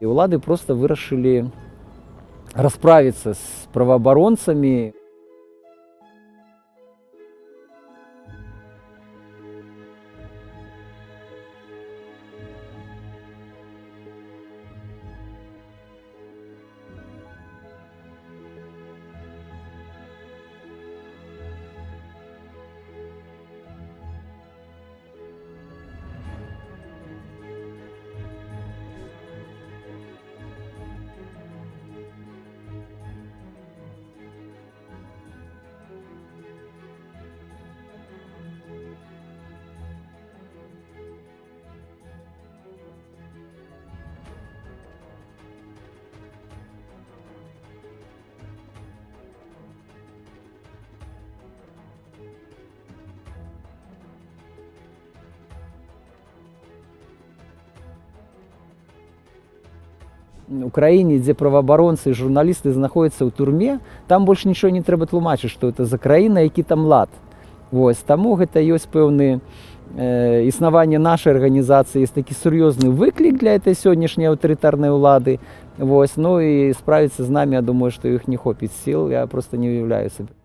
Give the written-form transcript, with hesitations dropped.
И улады просто вырашылі расправиться с правоабаронцамі. У краіне, дзе праваабаронцы і журналісты знаходзяцца ў турме, там больш нічого не трэба тлумачыць, што гэта за краіна, які там лад. Вось, таму гэта ёсць пэўны існаванне нашай арганізацыі, ёсць такі сур'ёзны выклік для этой сённяшняй аўтарытарнай улады. Вось, ну і справіцца з намі, я думаю, што іх не хопіць сіл, я проста не уяўляю сабе.